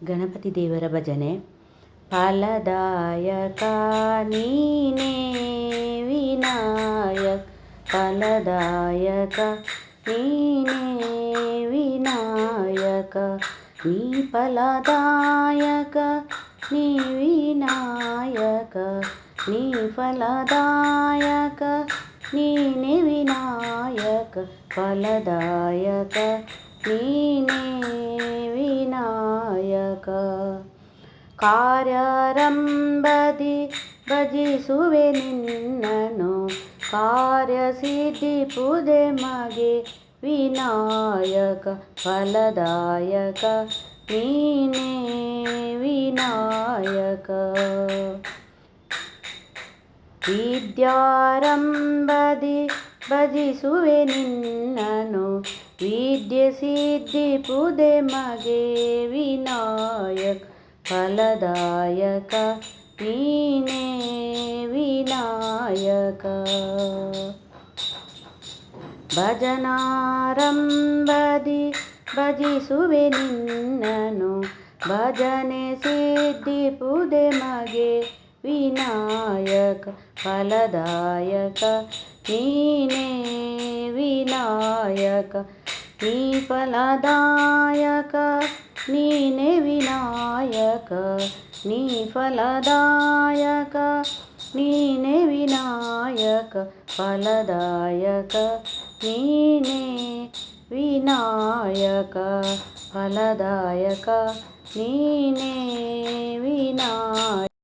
ಗಣಪತಿ ದೇವರ ಭಜನೆ. ಫಲದಾಯಕ ನೀನೇ ವಿನಾಯಕ, ಫಲದಾಯಕ ನೀನೇ ವಿನಾಯಕ, ನೀ ಫಲದಾಯಕ ನೀ ವಿನಾಯಕ, ನೀ ಫಲದಾಯಕ ನೀನೇ ವಿನಾಯಕ, ಫಲದಾಯಕ ನೀನೇ ವಿನಾಯಕ. ಕಾರ್ಯಾರಂಭದಿ ಭಜಿಸುವೆ ನಿನ್ನನು, ಕಾರ್ಯಸಿದ್ಧಿಪುದೆ ಮಗೆ ವಿನಾಯಕ, ಫಲದಾಯಕ ನೀನೇ ವಿನಾಯಕ. ವಿದ್ಯಾರಂಭದಿ ಭಜಿಸುವೆ ನಿನ್ನನು, ವಿದ್ಯೆ ಸಿದ್ಧಿಪುದೆ ಮಗೆ ವಿನಾಯಕ, ಫಲದಾಯಕ ನೀನೇ ವಿನಾಯಕ. ಭಜನಾರಂಭದಿ ಭಜಿಸುವೆ ನಿನ್ನನು, ಭಜನೆ ಸಿದ್ಧಿಪುದೆ ಮಗೆ ವಿನಾಯಕ, ಫಲದಾಯಕ ನೀನೇ ವಿನಾಯಕ, ನೀ ಫಲದಾಯಕ ನೀನೇ ವಿನಾಯಕ, ನೀ ಫಲದಾಯಕ ನೀನೇ ವಿನಾಯಕ, ಫಲದಾಯಕ ನೀನೇ ವಿನಾಯಕ, ಫಲದಾಯಕ ನೀನೇ ವಿನಾಯಕ.